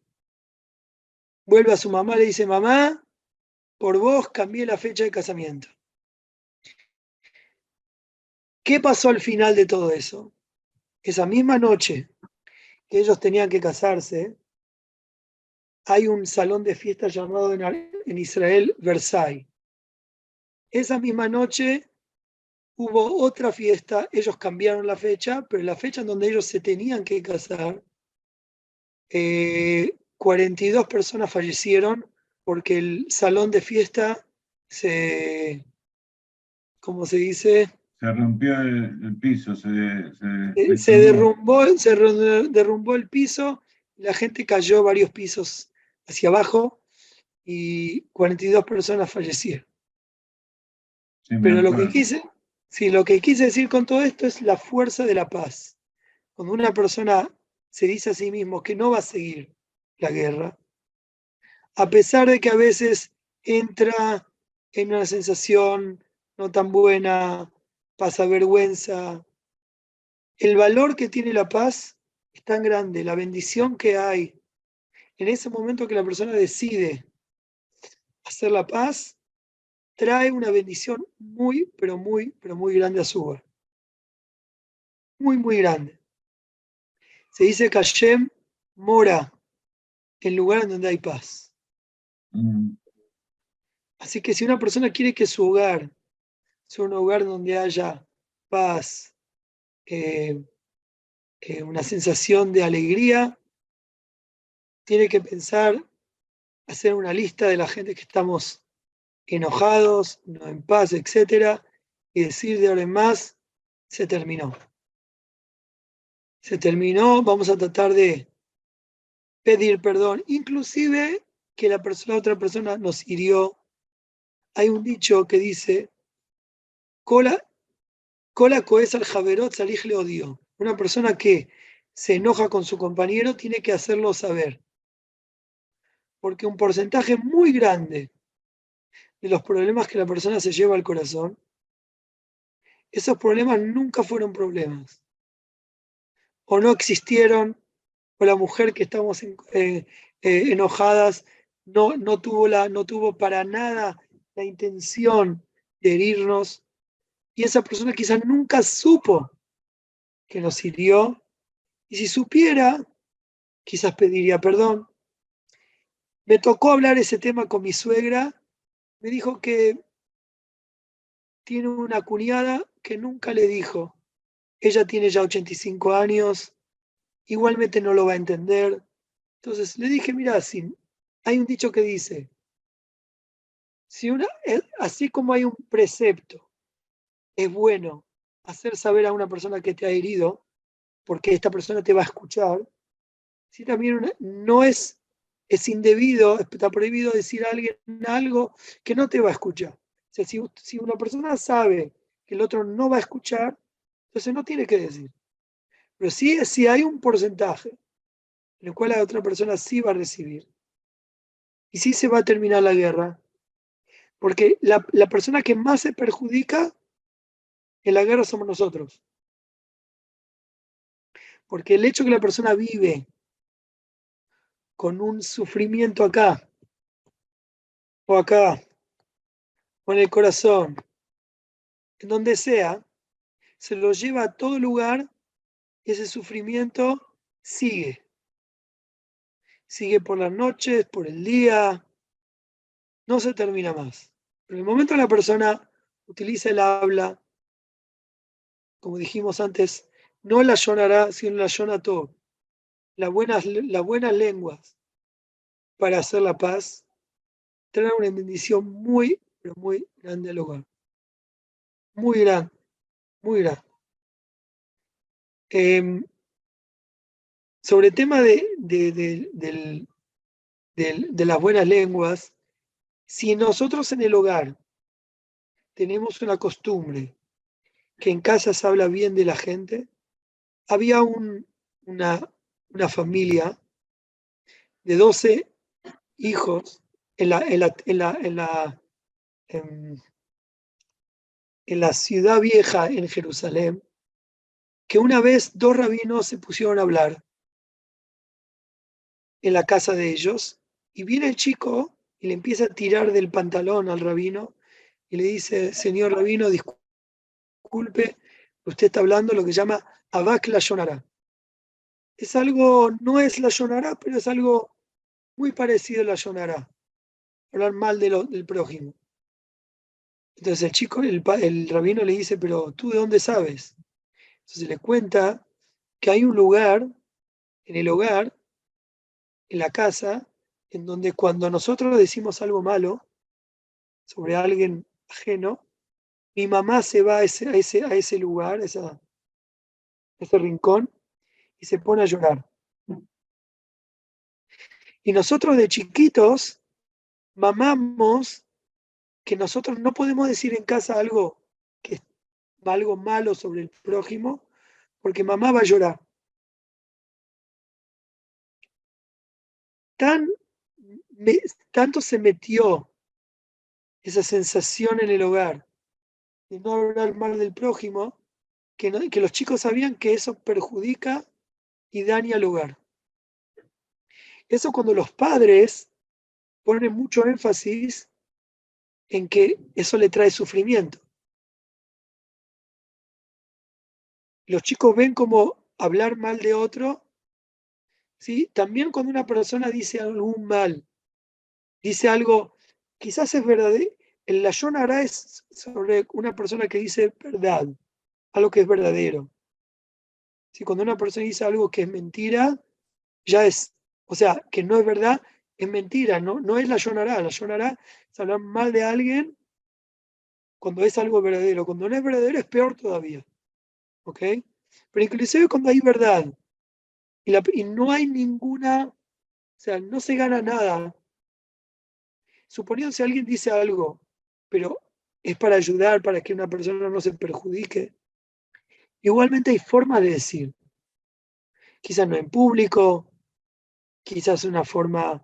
Vuelve a su mamá, le dice, mamá, por vos cambié la fecha de casamiento. ¿Qué pasó al final de todo eso? Esa misma noche que ellos tenían que casarse, hay un salón de fiestas llamado en Israel Versailles. Esa misma noche hubo otra fiesta, ellos cambiaron la fecha, pero la fecha en donde ellos se tenían que casar, 42 personas fallecieron porque el salón de fiesta ¿cómo se dice? Se rompió el piso, se Se desplomó. derrumbó el piso, la gente cayó varios pisos hacia abajo y 42 personas fallecieron. Sí, me Pero acuerdo. lo que quise decir con todo esto es la fuerza de la paz. Cuando una persona se dice a sí mismo que no va a seguir la guerra, a pesar de que a veces entra en una sensación no tan buena, pasa vergüenza, el valor que tiene la paz es tan grande, la bendición que hay en ese momento que la persona decide hacer la paz, trae una bendición muy, pero muy grande a su hogar. Muy, muy grande. Se dice que Hashem mora en lugares donde hay paz. Mm. Así que si una persona quiere que su hogar sea un hogar donde haya paz, eh, una sensación de alegría, tiene que pensar, hacer una lista de la gente que estamos enojados, no en paz, etcétera, y decir de ahora en más, se terminó. Se terminó, vamos a tratar de pedir perdón, inclusive que la otra persona nos hirió. Hay un dicho que dice, Cola coes al javerot salij le odio. Una persona que se enoja con su compañero tiene que hacerlo saber, porque un porcentaje muy grande de los problemas que la persona se lleva al corazón, esos problemas nunca fueron problemas, o no existieron, o la mujer que estamos enojadas no tuvo para nada la intención de herirnos, y esa persona quizás nunca supo que nos hirió, y si supiera, quizás pediría perdón. Me tocó hablar ese tema con mi suegra, me dijo que tiene una cuñada que nunca le dijo, ella tiene ya 85 años, igualmente no lo va a entender. Entonces le dije, mira, si hay un dicho que dice, así como hay un precepto, es bueno hacer saber a una persona que te ha herido, porque esta persona te va a escuchar, si también no es indebido, está prohibido decir a alguien algo que no te va a escuchar. O sea, si una persona sabe que el otro no va a escuchar, entonces no tiene que decir. Pero sí, si hay un porcentaje en el cual la otra persona sí va a recibir, y sí se va a terminar la guerra, porque la persona que más se perjudica en la guerra somos nosotros. Porque el hecho que la persona vive con un sufrimiento acá, o acá, o en el corazón, en donde sea, se lo lleva a todo lugar y ese sufrimiento sigue. Sigue por las noches, por el día, no se termina más. Pero en el momento que la persona utiliza el habla, como dijimos antes, no la llorará, sino la llora todo. Las buenas lenguas para hacer la paz traen una bendición muy, pero muy grande al hogar. Muy grande, muy grande. Sobre el tema de las buenas lenguas, si nosotros en el hogar tenemos una costumbre que en casa se habla bien de la gente, había una familia de 12 hijos en, en la ciudad vieja en Jerusalén, que una vez 2 rabinos se pusieron a hablar en la casa de ellos, y viene el chico y le empieza a tirar del pantalón al rabino y le dice: señor rabino, disculpe, usted está hablando lo que llama Abak la Yonará. Es algo, no es la Yonará, pero es algo muy parecido a la Yonará, hablar mal del prójimo. Entonces el chico, el rabino le dice: pero ¿tú de dónde sabes? Entonces le cuenta que hay un lugar, en el hogar, en la casa, en donde cuando nosotros decimos algo malo sobre alguien ajeno, mi mamá se va a ese lugar, ese rincón, y se pone a llorar. Y nosotros de chiquitos mamamos que nosotros no podemos decir en casa algo malo sobre el prójimo, porque mamá va a llorar. Tan, Tanto se metió esa sensación en el hogar de no hablar mal del prójimo, que los chicos sabían que eso perjudica y daña al hogar. Eso cuando los padres ponen mucho énfasis en que eso le trae sufrimiento. Los chicos ven como hablar mal de otro, ¿sí? También cuando una persona dice algún mal, dice algo, quizás es verdadero. El Lashon Hara es sobre una persona que dice verdad, algo que es verdadero. ¿Sí? Cuando una persona dice algo que es mentira, ya es, o sea, que no es verdad, es mentira, no es Lashon Hara. Lashon Hara es hablar mal de alguien cuando es algo verdadero. Cuando no es verdadero es peor todavía. ¿Ok? Pero inclusive cuando hay verdad y no hay ninguna, o sea, no se gana nada. Suponiendo si alguien dice algo, pero es para ayudar, para que una persona no se perjudique, igualmente hay formas de decir. Quizás no en público, quizás una forma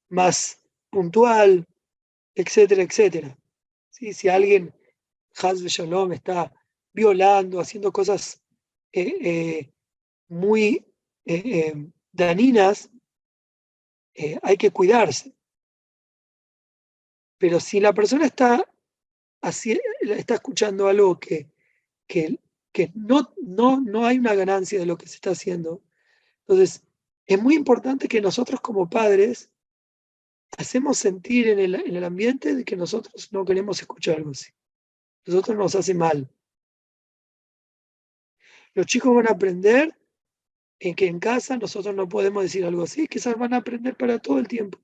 más puntual, etcétera, etcétera. ¿Sí? Si alguien, Haz de Shalom, está violando, haciendo cosas muy dañinas, hay que cuidarse. Pero si la persona está escuchando algo que, que no hay una ganancia de lo que se está haciendo, entonces es muy importante que nosotros como padres hacemos sentir en el ambiente de que nosotros no queremos escuchar algo así. Nosotros nos hace mal. Los chicos van a aprender en que en casa nosotros no podemos decir algo así, quizás van a aprender para todo el tiempo.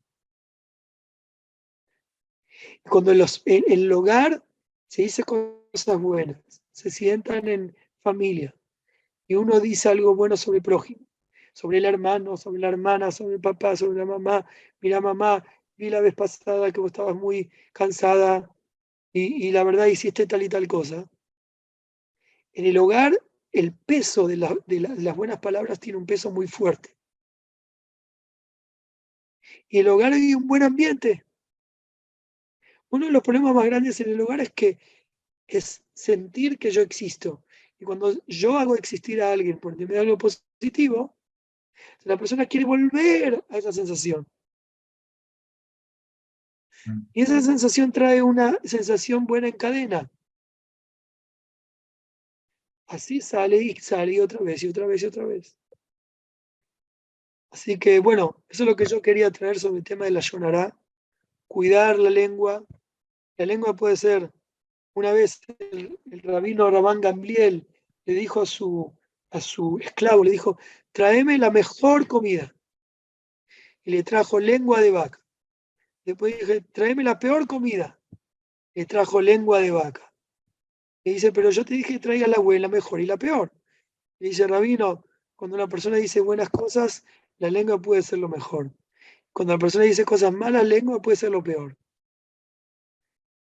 Cuando en el hogar se dice cosas buenas, se sientan en familia y uno dice algo bueno sobre el prójimo, sobre el hermano, sobre la hermana, sobre el papá, sobre la mamá. Mira, mamá, vi la vez pasada que vos estabas muy cansada y la verdad hiciste tal y tal cosa. En el hogar, el peso de las buenas palabras tiene un peso muy fuerte. Y el hogar hay un buen ambiente. Uno de los problemas más grandes en el hogar es sentir que yo existo. Y cuando yo hago existir a alguien por intermedio de algo positivo, la persona quiere volver a esa sensación. Y esa sensación trae una sensación buena en cadena. Así sale y sale y otra vez y otra vez y otra vez. Así que bueno, eso es lo que yo quería traer sobre el tema de la Yonará. Cuidar la lengua. La lengua puede ser, una vez el rabino Rabán Gamliel le dijo a su esclavo, le dijo, tráeme la mejor comida. Y le trajo lengua de vaca. Después dije, tráeme la peor comida. Le trajo lengua de vaca. Le dice, pero yo te dije que traiga la buena, la mejor y la peor. Le dice, rabino, cuando una persona dice buenas cosas, la lengua puede ser lo mejor. Cuando la persona dice cosas malas, la lengua puede ser lo peor.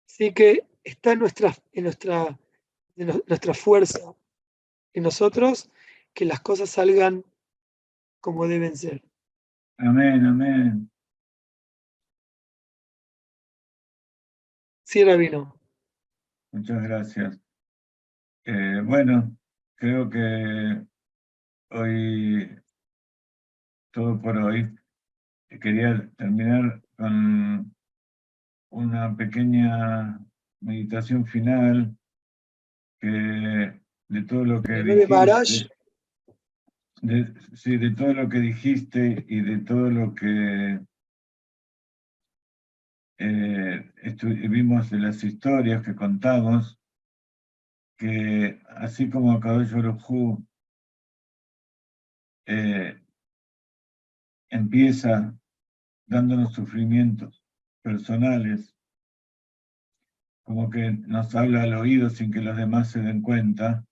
Así que está nuestra fuerza en nosotros que las cosas salgan como deben ser. Amén, amén. Sí, rabino. Muchas gracias. Bueno, creo que hoy, todo por hoy. Quería terminar con una pequeña meditación final que de todo lo que El 9 Marash, dijiste, sí, de todo lo que dijiste y de todo lo que vimos de las historias que contamos, que así como Akadosh Baruj Hu empieza dándonos sufrimientos personales, como que nos habla al oído sin que los demás se den cuenta,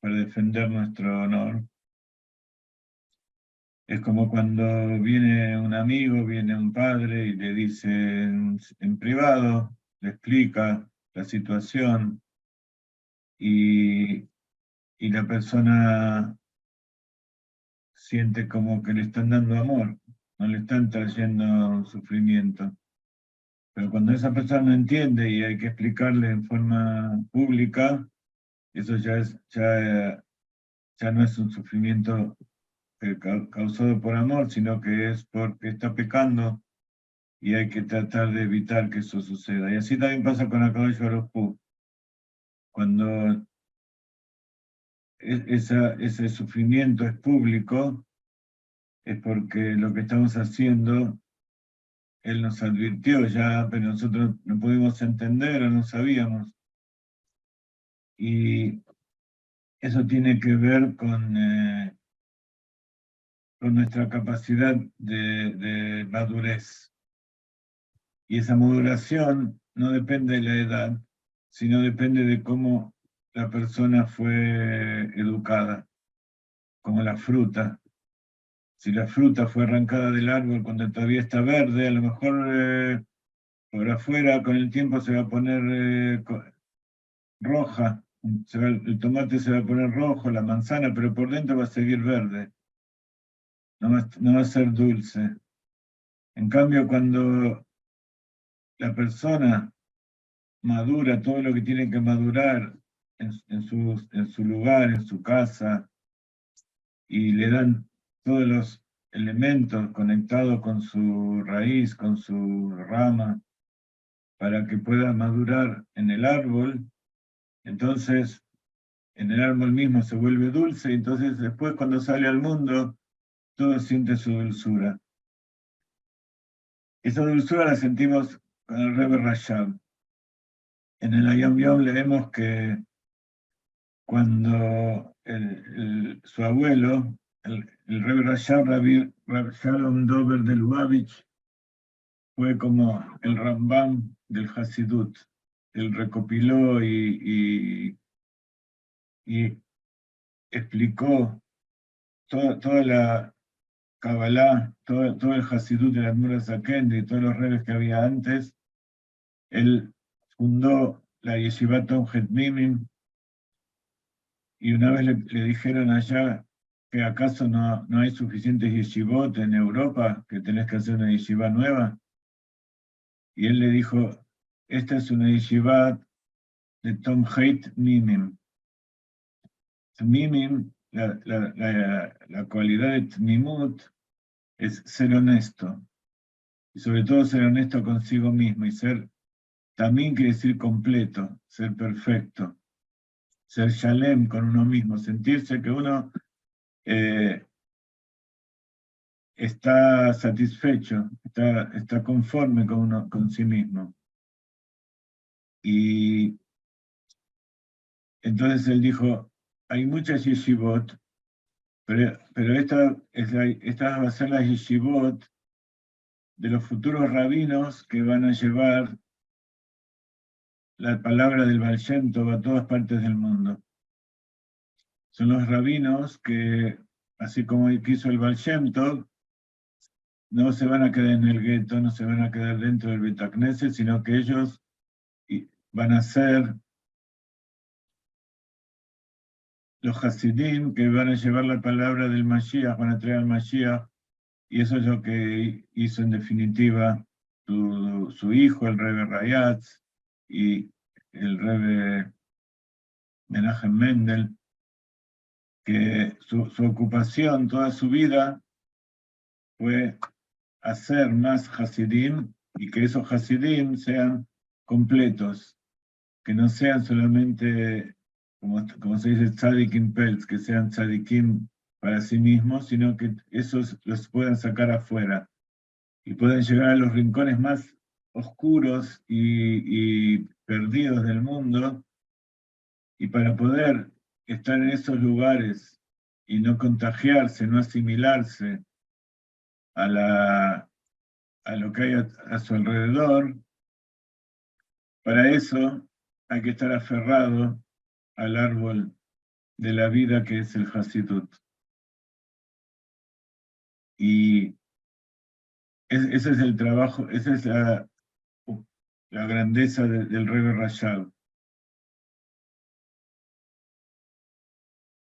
para defender nuestro honor. Es como cuando viene un amigo, viene un padre y le dice en privado, le explica la situación y la persona siente como que le están dando amor, no le están trayendo sufrimiento. Pero cuando esa persona no entiende y hay que explicarle en forma pública, eso ya no es un sufrimiento causado por amor, sino que es porque está pecando y hay que tratar de evitar que eso suceda. Y así también pasa con Akadosh Baruj Hu. Cuando ese sufrimiento es público, es porque lo que estamos haciendo, Él nos advirtió ya, pero nosotros no pudimos entender o no sabíamos. Y eso tiene que ver con nuestra capacidad de madurez. Y esa maduración no depende de la edad, sino depende de cómo la persona fue educada, como la fruta. Si la fruta fue arrancada del árbol cuando todavía está verde, a lo mejor por afuera con el tiempo se va a poner roja, el tomate se va a poner rojo, la manzana, pero por dentro va a seguir verde, no va a ser dulce. En cambio, cuando la persona madura todo lo que tiene que madurar en su lugar, en su casa, y le dan todos los elementos conectados con su raíz, con su rama, para que pueda madurar en el árbol, entonces en el árbol mismo se vuelve dulce, y entonces después cuando sale al mundo, todo siente su dulzura. Esa dulzura la sentimos con el Rebbe Rashab. En el Hayom Yom leemos que cuando su abuelo, el Rebbe Rashab, Rabbi Shalom Dober de Lubavitch, fue como el Rambam del Hasidut. Él recopiló y explicó toda la Kabbalah, todo el Hasidut de las Muras Zaken y todos los rebes que había antes. Él fundó la Yeshiva Tomjet Mimim, y una vez le dijeron allá que acaso no hay suficientes yeshivot en Europa, que tenés que hacer una yeshiva nueva. Y él le dijo, esta es una yeshiva de Tomjet Mimim. Tmimim, la cualidad de Tmimut es ser honesto, y sobre todo ser honesto consigo mismo, y ser, también quiere decir completo, ser perfecto, ser shalem con uno mismo, sentirse que uno está satisfecho, está conforme con sí mismo. Y entonces él dijo, hay muchas yeshivot, pero esta va a ser la yeshivot de los futuros rabinos que van a llevar la palabra del Baal Shem Tov a todas partes del mundo. Son los rabinos que, así como quiso el Baal Shem Tov, no se van a quedar en el gueto, no se van a quedar dentro del Beit HaKnesset, sino que ellos van a ser los Hasidim que van a llevar la palabra del Mashiach, van a traer al Mashiach, y eso es lo que hizo en definitiva su hijo, el Rebbe Rayatz, y el Rebbe Menachem Mendel, que su ocupación toda su vida fue hacer más Hasidim, y que esos Hasidim sean completos, que no sean solamente, como se dice, tzadikim pelz, que sean tzadikim para sí mismos, sino que esos los puedan sacar afuera y puedan llegar a los rincones más oscuros y perdidos del mundo, y para poder estar en esos lugares y no contagiarse, no asimilarse a lo que hay a su alrededor, para eso hay que estar aferrado al árbol de la vida que es el Hasidut. Y ese es el trabajo, esa es la grandeza del Rebbe Rashab.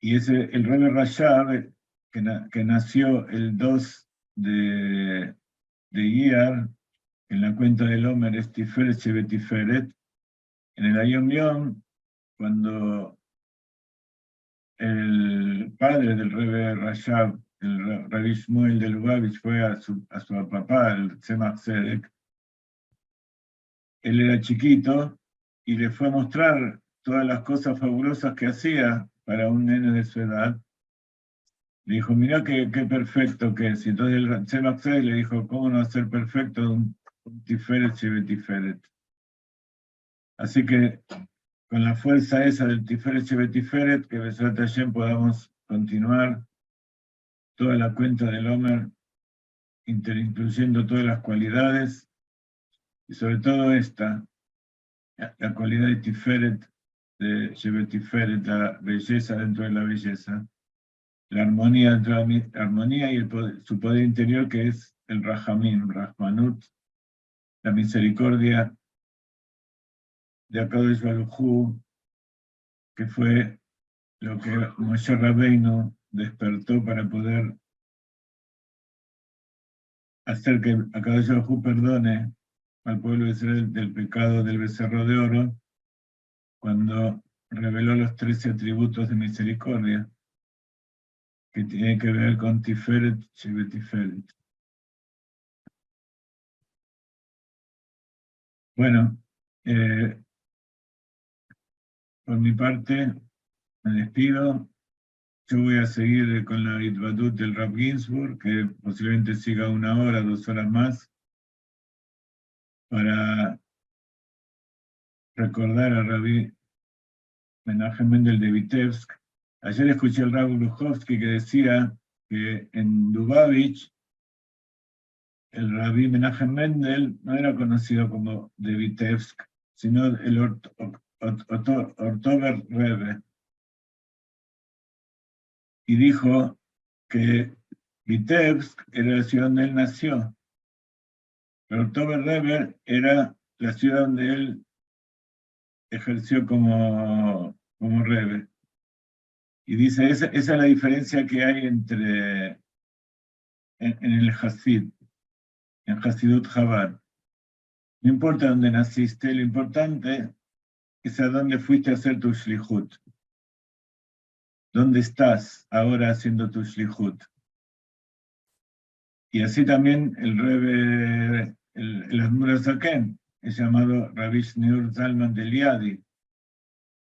Y el Rebbe Rashab, que nació el 2 de Iyar, en la cuenta del Omer, es Tiferet Shebetiferet, en el Ayom Yom, cuando el padre del Rebbe Rashab, el Rabbi Shmuel de Lubavitch, fue a su papá, el Tzemach Tzedek, él era chiquito y le fue a mostrar todas las cosas fabulosas que hacía para un nene de su edad. Le dijo, mirá qué perfecto que es. Y entonces el Tzemach Tzedek le dijo, ¿cómo no ser perfecto un Tiferet Shebetiferet? Así que con la fuerza esa del Tiferet Shebetiferet, que Besrat Hashem podamos continuar toda la cuenta del Omer, incluyendo todas las cualidades, y sobre todo esta, la cualidad de Tiferet, de Shebetiferet, la belleza dentro de la belleza, la armonía dentro de la armonía y su poder interior, que es el Rahamim, Rahmanut, la misericordia de Akadosh Baruj Hu, que fue lo que Moshe Rabbeinu despertó para poder hacer que Akadosh Baruj Hu perdone al pueblo de Israel del pecado del becerro de oro, cuando reveló los 13 atributos de misericordia, que tienen que ver con Tiferet Shebetiferet. Bueno, por mi parte, me despido. Yo voy a seguir con la Itbadut del Rav Ginsburg, que posiblemente siga 1 hora, 2 horas más, para recordar a Rabbi Menachem Mendel de Vitebsk. Ayer escuché al Rav Lujovsky que decía que en Lubavitch el Rabbi Menachem Mendel no era conocido como de Vitebsk, sino el Ortover Rebbe. Y dijo que Vitebsk era la ciudad donde él nació, pero Ortover Rebbe era la ciudad donde él ejerció como Rebbe. Y dice, esa es la diferencia que hay en el Hasid, en Hasidut Chabad. No importa dónde naciste, lo importante es a dónde fuiste a hacer tu shlichut. ¿dónde estás ahora haciendo tu shlichut? Y así también el Rebbe, el Admur HaZaken, es llamado Rabbi Shneur Zalman de Liadi,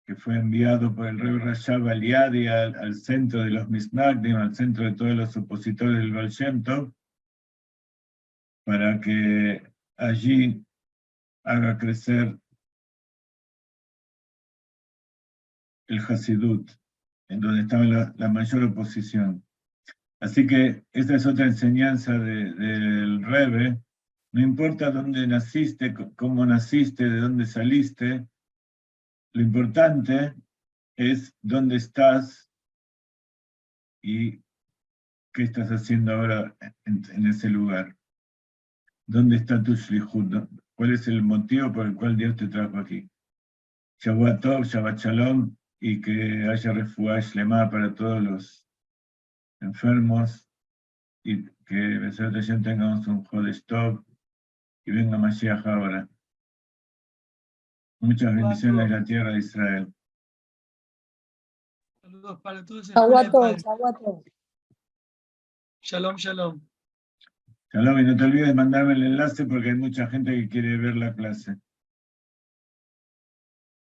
que fue enviado por el Rebbe Rashab Liadi al centro de los Misnagdim, al centro de todos los opositores del Baal Shem Tov, para que allí haga crecer el Hasidut, en donde estaba la mayor oposición. Así que esta es otra enseñanza del Rebbe. No importa dónde naciste, cómo naciste, de dónde saliste, lo importante es dónde estás y qué estás haciendo ahora en ese lugar. ¿Dónde está tu shlichut? ¿Cuál es el motivo por el cual Dios te trajo aquí? Shabbat Tov, Shabbat Shalom, y que haya refuah shlema para todos los enfermos, y que Besat Hashem tengamos un Chodesh Tov, y venga Mashiach ahora. Muchas bendiciones en la tierra de Israel. Saludos para todos. Shabbat tov. Shalom, shalom. Shalom, y no te olvides de mandarme el enlace porque hay mucha gente que quiere ver la clase.